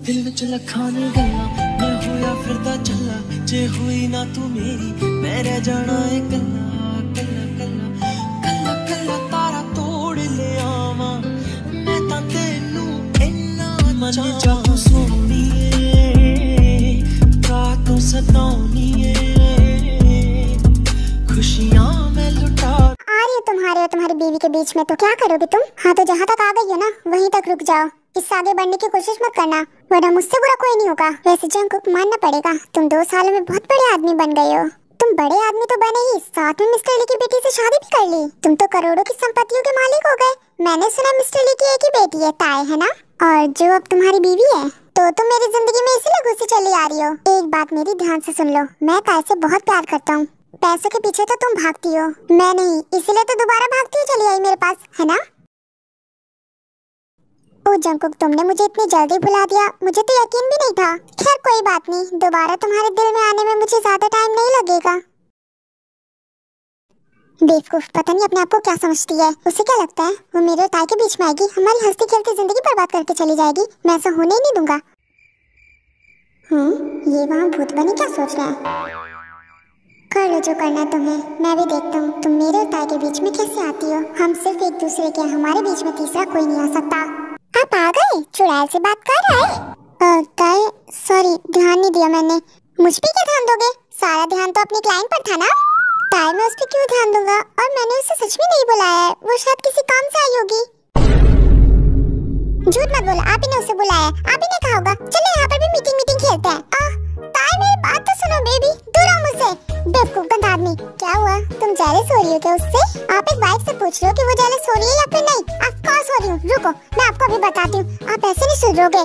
दिल विच लखाने गल्ला मैं होया फिरदा चला, जे हुई ना तू मेरी मैं रह जाना है कल्ला कल्ला कल्ला कल्ला कल्ला तारा तोड़ ले आवा मैं तां तेनू इन्ना मन चाहूं सोहणीए रातों सताऊंीए खुशियां मैं लुटा आ रही हो तुम्हारे और तुम्हारी बीवी के बीच में तो क्या करोगे तुम? हाँ तो जहाँ तक आ गई हो ना वहीं तक रुक जाओ, इससे आगे बढ़ने की कोशिश मत करना वरना मुझसे बुरा कोई नहीं होगा। वैसे जंगकुक मानना पड़ेगा तुम 2 सालों में बहुत बड़े आदमी बन गए हो। तुम बड़े आदमी तो बने ही, साथ में मिस्टर ली की बेटी से शादी भी कर ली। तुम तो करोड़ों की संपत्तियों के मालिक हो गए। मैंने सुना मिस्टर ली की एक ही बेटी है, ताई है ना, और जो अब तुम्हारी बीवी है। तो तुम मेरी जिंदगी में इसीलिए घुसी चली आ रही हो। एक बात मेरी ध्यान से सुन लो, मैं ताई से बहुत प्यार करता हूँ। पैसों के पीछे तो तुम भागती हो, मैं नहीं, इसीलिए तो दोबारा भागती हुई चली आई मेरे पास, है ना? ओ जंगकुक, तुमने मुझे इतनी जल्दी भुला दिया, मुझे तो यकीन भी नहीं था। खैर कोई बात नहीं, दोबारा तुम्हारे दिल में आने में मुझे ज्यादा टाइम नहीं लगेगा। बेवकूफ, पता नहीं अपने आप को क्या समझती है। उसे क्या लगता है वो मेरे और ताई के बीच में आएगी, हमारी हंसती खेलती जिंदगी बर्बाद करके चली जाएगी। मैं ऐसा होने ही नहीं दूंगा। ये वहाँ भूत बनी क्या सोच रहा है? कर लो जो करना है तुम्हें, मैं भी देखता हूँ तुम मेरे और ताई के बीच में कैसे आती हो। हम सिर्फ एक दूसरे के, हमारे बीच में तीसरा कोई नहीं आ सकता। आप आ गए? चुड़ैल से बात कर रहा है? ताई सॉरी, ध्यान नहीं दिया मैंने। मुझ पे क्या ध्यान दोगे? सारा ध्यान तो अपनी क्लाइंट पर था ना। ताई मैं उस पे क्यों ध्यान दूंगा, और मैंने उसे सच में नहीं बुलाया है, वो शायद किसी काम से आई होगी। झूठ मत बोला, आप ही ने उसे बुलाया, आप ही ने कहा होगा। चलो यहाँ पर भी मीटिंग खेलते हैं। ताई मेरी बात तो सुनो बेबी, दूर रहो मुझसे। बेवकूफ गंदा आदमी, क्या हुआ? तुम जेलस हो रही हो क्या उससे? आप एक वाइफ से पूछ रहे हो कि वो जेलस हो रही है या फिर नहीं? ऑफ कोर्स हो रही हूँ, रुको मैं आपको अभी बताती हूँ। आप ऐसे नहीं सुधरोगे।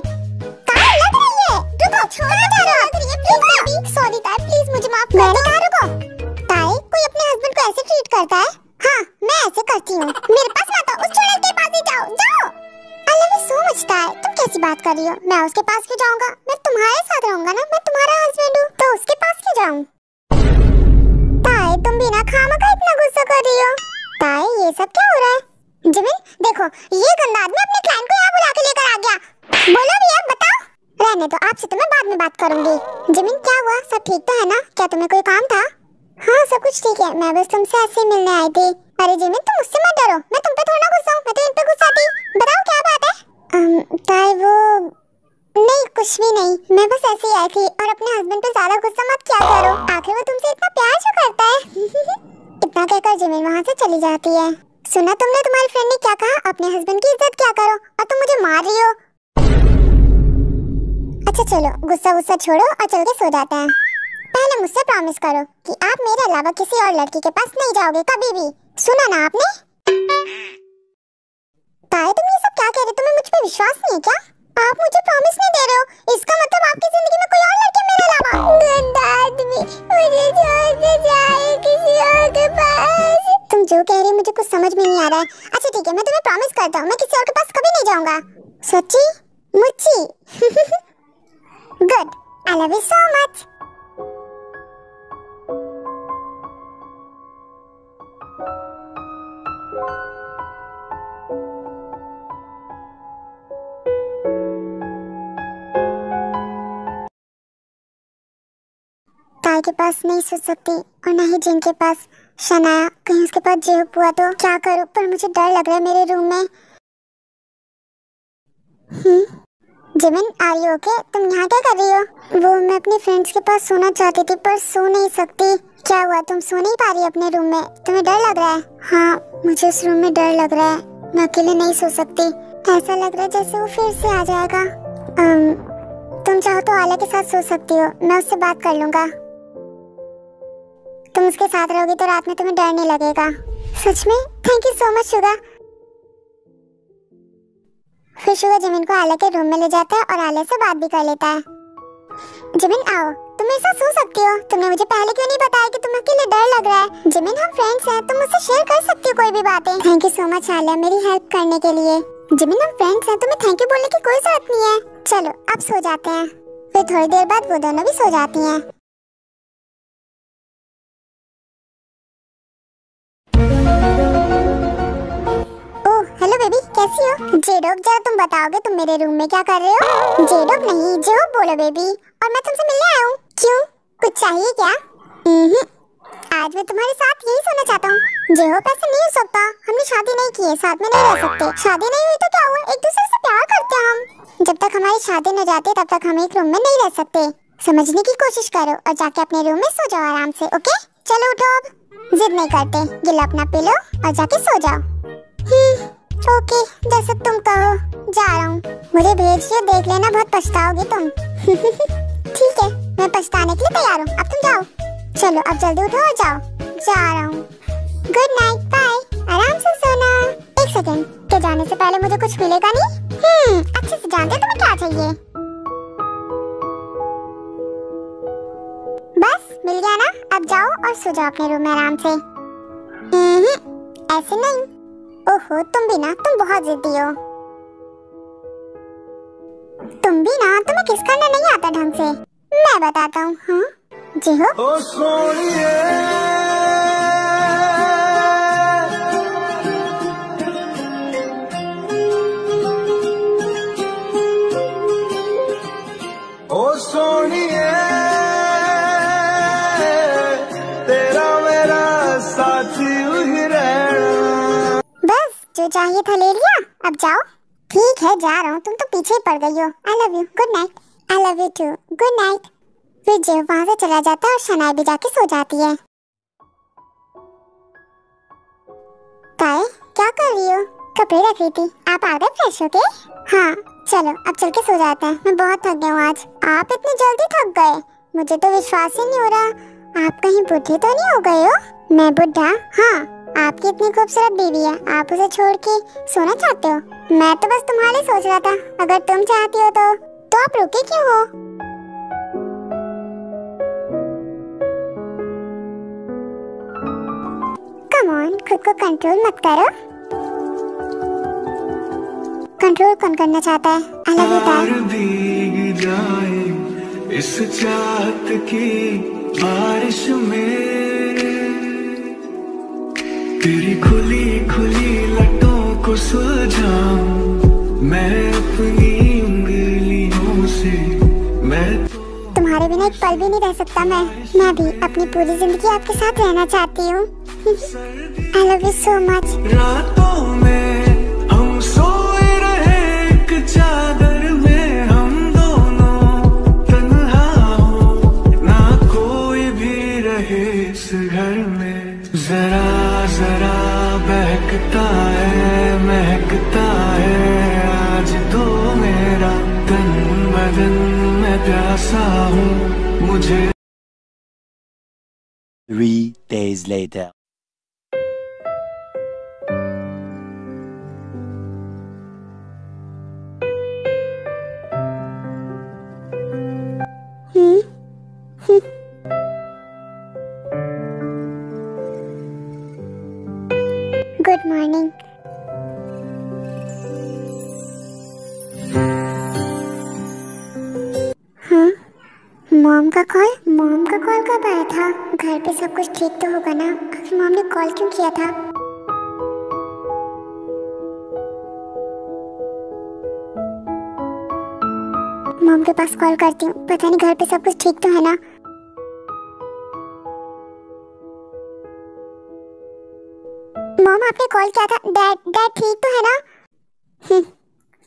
ताई लग रही है, रुको, छोड़ो प्लीज। सॉरी ताई, प्लीज मुझे माफ कर दो। रुको ताई, कोई अपने हस्बैंड को ऐसे ट्रीट करता है? हाँ मैं ऐसे करती हूँ। मेरे पास मत आओ, उस चुड़ैल के पास ही जाओ जाओ। आई लव यू सो मच ताई, तुम कैसी बात कर रही हो? मैं उसके पास क्यों जाऊँगा? मैं तुम्हारे साथ रहूंगा ना, मैं तुम्हारा हस्बैंड हूँ, तो उसके पास क्यों जाऊँ? ताई तुम बिना खामखा इतना गुस्सा कर रही हो। ताई ये सब क्या हो रहा है? जिमिन देखो, ये गंदा आदमी अपने क्लाइंट को यहाँ बुला के लेकर आ गया। बोलो भैया बताओ। रहने दो, आपसे तो मैं बाद में बात करूंगी। जिमिन क्या हुआ, सब ठीक तो है ना? क्या तुम्हें कोई काम था? हाँ सब कुछ ठीक है, मैं बस तुमसे ऐसे मिलने आई थी। अरे जिमिन तुम मुझसे मत डरो, मैं तुम पे थोड़ा गुस्सा हूँ, मैं तो इन पे गुस्सा थी। बताओ क्या बात है? ताई वो नहीं, कुछ भी नहीं, मैं बस ऐसे ही आई थी। और अपने हस्बैंड पे ज्यादा गुस्सा मत किया करो, आखिर वो तुमसे इतना प्यार जो करता है। इतना कहकर जिमिन वहाँ से चली जाती है। सुना तुमने, तुम्हारी फ्रेंड ने क्या कहा? अपने हस्बैंड की इज्जत क्या करो, और तुम मुझे मार रही हो। अच्छा चलो गुस्सा छोड़ो और चल के सो जाते हैं। पहले मुझसे प्रॉमिस करो कि आप मेरे अलावा किसी और लड़की के पास नहीं जाओगे कभी भी, सुना ना आपने? ताई तुम ये सब क्या कह रहे हो? तुम्हें मुझ पे विश्वास नहीं है क्या? आप मुझे प्रॉमिस नहीं दे रहे हो, इसका मतलब आपकी जिंदगी में कोई और लड़के मेरे अलावा। गंदा आदमी, मुझे छोड़ के जाए किसी और के पास। तुम जो कह रही हो मुझे कुछ समझ में नहीं आ रहा है। अच्छा ठीक है, मैं तुम्हें प्रॉमिस करता हूँ मैं किसी और के पास कभी नहीं जाऊंगा। सच्ची मुच्ची? Good, I love you so much. ताई के पास नहीं सो सकती और ना ही जिन के पास। शनाया, कहीं उसके पास जेब हुआ तो क्या करूं? पर मुझे डर लग रहा है मेरे रूम में। Jimin are you okay? तुम यहाँ क्या कर रही हो? वो मैं अपनी फ्रेंड्स के पास सोना चाहती थी पर सो नहीं सकती। क्या हुआ, तुम सो नहीं पा रही अपने रूम में? तुम्हें डर लग रहा है? हाँ मुझे उस रूम में डर लग रहा है, मैं अकेले नहीं सो सकती। ऐसा लग रहा है जैसे वो फिर से आ जाएगा। तुम चाहो तो आला के साथ सो सकती हो, मैं उससे बात कर लूंगा। तुम उसके साथ रहोगी तो रात में तुम्हें डर नहीं लगेगा। सच में? Thank you so much Suga. फिर शुगा जिमिन को आला के रूम में ले जाता है और आला से बात भी कर लेता है। जिमिन आओ, तुम मेरे साथ सो सकती हो। तुमने मुझे पहले क्यों नहीं बताया कि तुम्हें अकेले डर लग रहा है? जिमिन हम फ्रेंड्स हैं, तुम मुझसे शेयर कर सकती हो कोई भी बातें। थैंक यू सो मच आला मेरी हेल्प करने के लिए। जिमिन हम फ्रेंड्स हैं, तुम्हें थैंक यू बोलने की कोई जरूरत नहीं है। चलो अब सो जाते हैं। फिर थोड़ी देर बाद वो दोनों भी सो जाती हैं। जेडोब, जरा तुम बताओगे तुम मेरे रूम में क्या कर रहे हो? जेडोब नहीं, जेहोब बोलो बेबी। और मैं तुमसे मिलने आया हूँ। क्यों, कुछ चाहिए क्या? आज मैं तुम्हारे साथ यही सोना चाहता हूँ। जेहोब, ऐसा नहीं हो सकता, हमने शादी नहीं की है, साथ में नहीं रह सकते। शादी नहीं हुई तो क्या हुआ, एक दूसरे से प्यार करते हैं हम। जब तक हमारी शादी न जाती तब तक हम एक रूम में नहीं रह सकते। समझने की कोशिश करो और जाके अपने रूम में सो जाओ आराम से। ओके, चलो उठो अब, जिद नहीं करते, गिला अपना पिलो और जाके सो जाओ। ओके, जैसे तुम कहो, जा रहा हूँ। मुझे भेज दियो, देख लेना, बहुत पछताओगी तुम। ठीक है, मैं पछताने के लिए तैयार हूँ, अब तुम जाओ। चलो अब जल्दी उठो और जाओ, जा रहा हूँ। गुड नाइट, बाय, आराम से सोना। एक सेकेंड, के जाने से पहले मुझे कुछ मिलेगा नहीं? अच्छे से जानते तुम्हें क्या चाहिए। बस मिल गया ना, अब जाओ और सो जाओ अपने रूम में आराम से। ऐसे नहीं, ओहो तुम भी ना, तुम बहुत जिद्दी हो। तुम भी ना, तुम्हें किस करना नहीं आता ढंग से, मैं बताता हूँ। हाँ जी हो। ओ सोनिए, ओ सोनिए, तेरा मेरा साथी ही रहना। बस जो चाहिए था ले लिया, अब जाओ। ठीक है, जा रहा हूँ, तुम तो पीछे ही पड़ गई हो। I love you, good night. I love you too, good night. फिर जेब वहाँ से चला जाता है और शनाई भी जाके सो जाती है। काय, क्या कर रही हो? कपड़े रख रही थी, आप आ गए फ्रेश होके? हाँ चलो अब चल के सो जाते हैं, मैं बहुत थक गया हूँ आज। आप इतनी जल्दी थक गए, मुझे तो विश्वास ही नहीं हो रहा। आप कहीं बुढ़े तो नहीं हो गए हो? मैं बुढ़ा? हाँ, आपकी इतनी खूबसूरत बीवी है, आप उसे छोड़ के सोना चाहते हो? मैं तो बस तुम्हारे लिए सोच रहा था, अगर तुम चाहती हो तो आप रुके क्यों हो? कम ऑन, खुद को कंट्रोल मत करो। कंट्रोल कौन करना चाहता है? आई लव यू भीग जाए इस चाहत की बारिश में, तेरी खुली खुली लटों को सुलझाऊं मैं अपनी उंगलियों से। मैं तुम्हारे बिना एक पल भी नहीं रह सकता। मैं भी अपनी पूरी जिंदगी आपके साथ रहना चाहती हूँ। आई लव यू सो मच। रातों में हम सोए रहे एक चादर में, हम दोनों तन्हा हो, ना कोई भी रहे इस घर में। जरा जरा बहकता है महकता है आज तो मेरा तन बदन, मैं प्यासा हूँ मुझे। 3 days later. Good morning. हाँ, मॉम का कॉल कब आया था? घर पे सब कुछ ठीक तो होगा ना? आखिर मॉम ने कॉल क्यों किया था? मॉम के पास कॉल करती हूँ, पता नहीं घर पे सब कुछ ठीक तो है ना? मॉम आपने कॉल किया था, डैड ठीक तो है ना?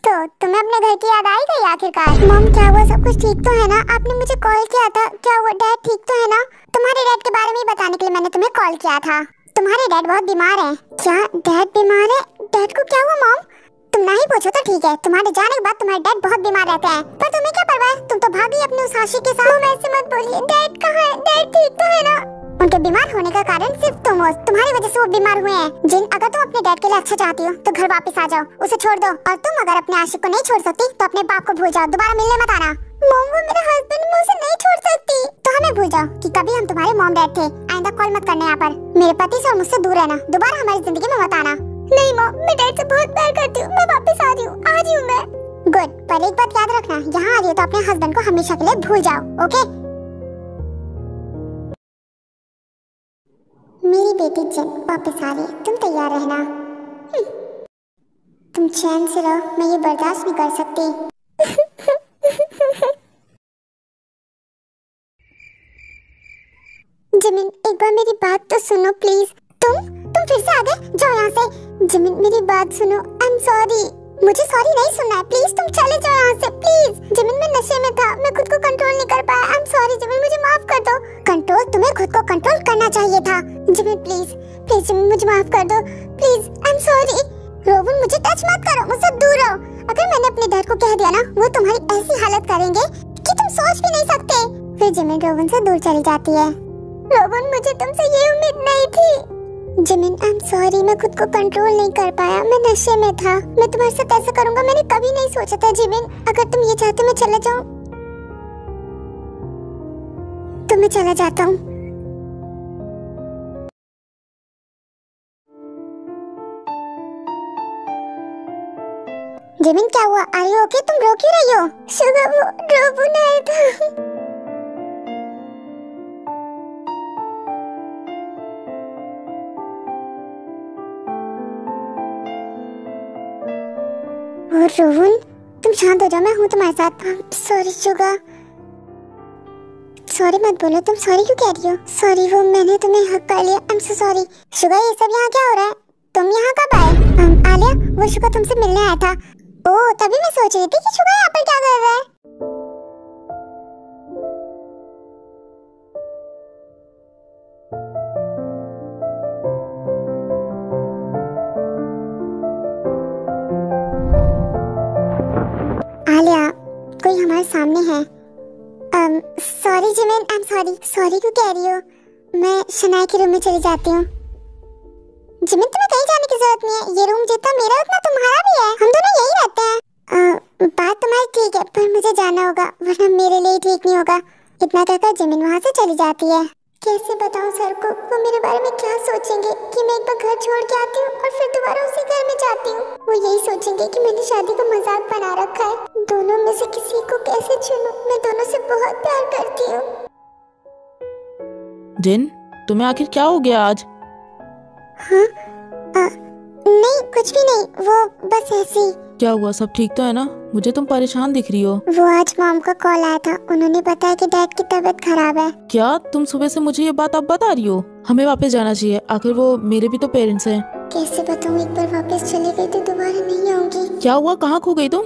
तो तुम्हें अपने घर की याद आई गई आखिरकार? मॉम क्या हुआ, सब कुछ ठीक तो है ना? आपने मुझे कॉल किया था, क्या हुआ, डैड ठीक तो है ना? तुम्हारे डैड के बारे में बताने के लिए मैंने तुम्हें कॉल किया था। तुम्हारे डैड बहुत बीमार हैं। क्या डैड बीमार है? डैड को क्या हुआ मॉम? तुम ना ही पूछो तो ठीक है, तुम्हारे जाने के बाद तुम्हारे डैड बहुत बीमार रहते हैं, पर तुम्हें क्या परवाह है? तुम तो भागी अपने उस आशिक के साथ। तुम ऐसे मत बोलिए, डैड कहाँ है? डैड ठीक तो है ना? उनके बीमार होने का कारण सिर्फ तुम हो, तुम्हारी वजह से वो बीमार हुए हैं। जिन, अगर तुम अपने डैड के लिए अच्छा चाहती हो तो घर वापस आ जाओ, उसे छोड़ दो। और तुम अगर अपने आशिक को नहीं छोड़ सकती तो अपने बाप को भूल जाओ, दोबारा मिलने मत आना। मॉम, वो मेरा हस्बैंड, मैं उसे नहीं छोड़ सकती। तो हमें भूल जाओ कि कभी हम तुम्हारे मॉम डैड थे। आइंदा कॉल मत करना यहाँ पर। मेरे पति से और मुझसे दूर रहना, दोबारा हमारी जिंदगी में मत आना। नहीं मॉम, मैं डैड से बहुत प्यार करती हूँ, मैं वापस आ रही हूँ मैं। गुड, पर एक बात याद रखना, यहाँ आ रही हो तो अपने हस्बैंड को हमेशा के लिए भूल जाओ, ओके? मेरी बेटी जिन वापस आ रही है, तुम तैयार रहना। तुम चैन से रहो, मैं ये बर्दाश्त नहीं कर सकती। जिमिन एक बार मेरी बात तो सुनो प्लीज। तुम फिर से आ गए, जाओ यहाँ से। जिमिन मेरी बात सुनो, आई एम सॉरी। मुझे सॉरी नहीं सुनना है, प्लीज तुम चले जाओ यहाँ से प्लीज। जिमिन मैं नशे में था, मैं खुद को कंट्रोल नहीं कर पाया। आई एम सॉरी जिमिन, मुझे माफ कर दो। कंट्रोल? तुम्हें खुद को कंट्रोल करना चाहिए था। जिमिन प्लीज प्लीज जिमिन मुझे माफ कर दो प्लीज, आई एम सॉरी। रोबन मुझे टच मत करो, मुझसे दूर रहो। अगर मैंने अपने डर को कह दिया ना, वो तुम्हारी ऐसी हालत करेंगे कि तुम सोच भी नहीं सकते। फिर जिमिन रोबन से दूर चली जाती है। रोबन मुझे तुमसे ये उम्मीद नहीं थी। जिमिन आई एम सॉरी, मैं खुद को कंट्रोल नहीं कर पाया, मैं नशे में था। मैं तुम्हारे साथ ऐसा करूंगा मैंने कभी नहीं सोचा था। जिमिन अगर तुम ये चाहते मैं चला जाऊं तो मैं चला जाता हूँ। जिमिन क्या हुआ? Are you okay? तुम रो क्यों रही हो? शुगर वो रोबन आया था। और रोहन तुम शांत हो जाओ, मैं हूँ तुम्हारे साथ। Sorry sugar. सॉरी मत बोलो, तुम सॉरी क्यों कह रही हो? सॉरी वो मैंने तुम्हें हक कर लिया, I am so sorry. Sugar ये सब यहाँ क्या हो रहा है? तुम यहाँ कब आए? आलिया वो शुगर तुमसे मिलने आया था। ओह तभी मैं सोच रही थी कि शुगर यहाँ पर क्या कर रहा है। आलिया कोई हमारे सामने है। Sorry Jimin, I am sorry. Sorry क्यों कह रही हो? मैं शनाया के रूम में चली जाती हूँ। जिमिन तुम्हें कहीं जाने की जरूरत नहीं है, ये रूम जितना मेरा उतना तुम्हारा भी है, हम दोनों यही रहते हैं। बात तुम्हारी ठीक है पर मुझे जाना होगा वरना मेरे लिए ठीक नहीं होगा। इतना कहकर जिमिन वहाँ से चली जाती है। कैसे बताऊं सर को, वो मेरे बारे में क्या सोचेंगे कि मैं एक बार घर छोड़ के आती हूँ और फिर दोबारा उसी घर में जाती हूँ। वो यही सोचेंगे कि मैंने शादी का मजाक बना रखा है। दोनों में से किसी को कैसे चुनूं? मैं दोनों से बहुत प्यार करती हूँ। जिन तुम्हें आखिर क्या हो गया आज? हाँ नहीं कुछ भी नहीं, वो बस ऐसे ही। क्या हुआ, सब ठीक तो है ना? मुझे तुम परेशान दिख रही हो। वो आज मॉम का कॉल आया था, उन्होंने बताया कि डैड की तबीयत खराब है। क्या तुम सुबह से मुझे ये बात अब बता रही हो? हमें वापस जाना चाहिए, आखिर वो मेरे भी तो पेरेंट्स हैं। कैसे बताऊँ, एक बार वापस चली गई तो दोबारा नहीं आऊंगी। क्या हुआ, कहाँ खो गई तुम?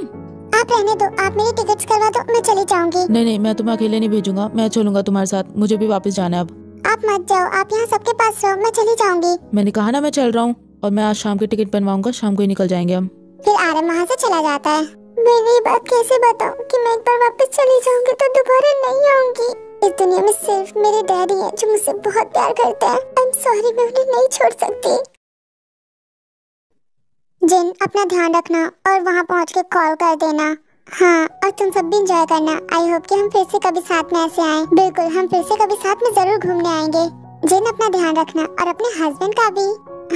आप रहने दो, आप मेरी टिकट्स करवा दो, मैं चली जाऊंगी। नहीं मैं तुम्हें अकेले नहीं भेजूंगा, मैं चलूंगा तुम्हारे साथ, मुझे भी वापस जाना है अब। आप मत जाओ, आप यहाँ सबके पास रहो, मैं चली जाऊंगी। मैंने कहा ना मैं चल रहा हूँ, और मैं आज शाम की टिकट बनवाऊंगा, शाम को ही निकल जाएंगे हम। फिर आरम वहाँ से चला जाता है। मैं ये बात कैसे बताऊं कि मैं एक बार वापस चली जाऊंगी तो दोबारा नहीं आऊंगी। इस दुनिया में सिर्फ मेरे डैडी हैं जो मुझसे बहुत प्यार करते हैं। आई एम सॉरी, मैं उन्हें नहीं छोड़ सकती। जिन अपना ध्यान रखना और वहाँ पहुँच के कॉल कर देना। हाँ और तुम सब भी एंजॉय करना। आई होप कि हम फिर से कभी साथ में ऐसे आए। बिल्कुल, हम फिर से कभी साथ में जरूर घूमने आएंगे। जिन अपना ध्यान रखना और अपने हस्बैंड का भी।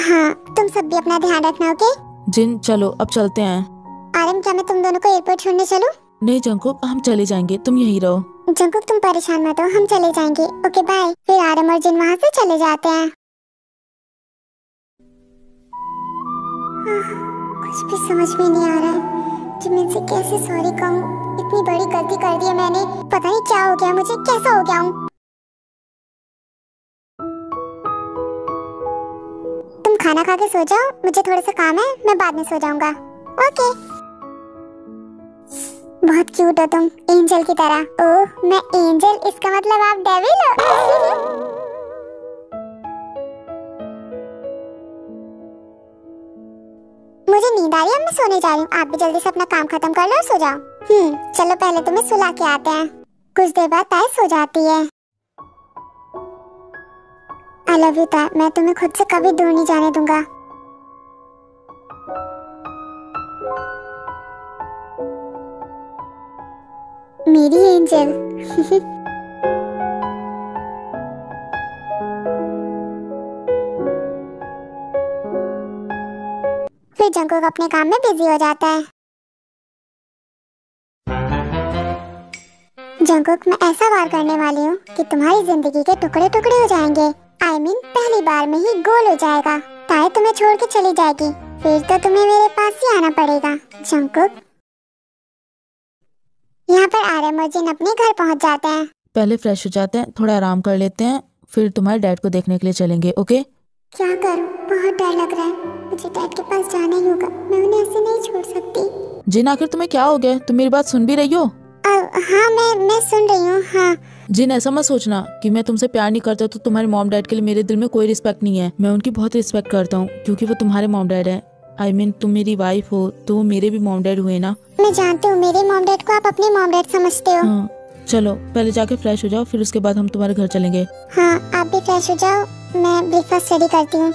हाँ तुम सब भी अपना ध्यान रखना, ओके? जिन चलो अब चलते हैं। आरम क्या मैं तुम दोनों को एयरपोर्ट छोड़ने चलूं? नहीं जंकुक, हम चले जाएंगे, तुम यहीं रहो। जंकुक तुम परेशान मत हो, हम चले जाएंगे, ओके बाय। फिर आरम और जिन वहाँ से चले जाते हैं। कुछ भी समझ में नहीं आ रहा है, जिमिन से कैसे सॉरी कहूँ। इतनी बड़ी गलती कर दी है मैंने, पता नहीं क्या हो गया मुझे, कैसा हो गया हूँ। तुम खाना खा के सो जाओ, मुझे थोड़ा सा काम है, मैं बाद में सो जाऊंगा, ओके? बहुत क्यूट हो तुम, एंजल की तरह। ओह मैं एंजल, इसका मतलब आप डेविल हो। मुझे नींद आ रही है, मैं सोने जा रही हूँ। आप भी जल्दी से अपना काम खत्म कर लो और सो जाओ। चलो पहले तुम्हें सुला के आते हैं। कुछ देर बाद ताई सो जाती है। आई लव यू ताई, मैं तुम्हें खुद से कभी दूर नहीं जाने दूंगा। मेरी एंजल। फिर जंकुक अपने काम में बिजी हो जाता है। जंकुक मैं ऐसा वार करने वाली हूँ कि तुम्हारी जिंदगी के टुकड़े टुकड़े हो जाएंगे। I mean, पहली बार में ही गोल हो जाएगा। ताई तुम्हें छोड़ के चली जाएगी, फिर तो तुम्हें मेरे पास ही आना पड़ेगा जंगकुक। यहाँ पर आर्यमर्जिन अपने घर पहुँच जाते हैं। पहले फ्रेश हो जाते हैं, थोड़ा आराम कर लेते हैं, फिर तुम्हारे डैड को देखने के लिए चलेंगे। ओके? क्या करूँ, बहुत डर लग रहा है। मुझे डैड के पास जाना ही होगा, मैं उन्हें ऐसे नहीं छोड़ सकती। जिन आखिर तुम्हें क्या हो गया? तुम मेरी बात सुन भी रही हो? हाँ मैं सुन रही हूँ। हाँ जिन, ऐसा मत सोचना कि मैं तुमसे प्यार नहीं करता तो तुम्हारे मॉम डैड के लिए मेरे दिल में कोई रिस्पेक्ट नहीं है। मैं उनकी बहुत रिस्पेक्ट करता हूँ क्योंकि वो तुम्हारे मॉम डैड है। आई मीन तुम मेरी वाइफ हो तो वो मेरे भी मॉम डैड हुए ना। मैं जानती हूँ, मेरे मॉम डैड को आप अपने मॉम डैड समझते हो। हाँ चलो पहले जाके फ्रेश हो जाओ, फिर उसके बाद हम तुम्हारे घर चलेंगे। हाँ आप भी फ्रेश हो जाओ, मैं ब्रेकफास्ट रेडी करती हूँ।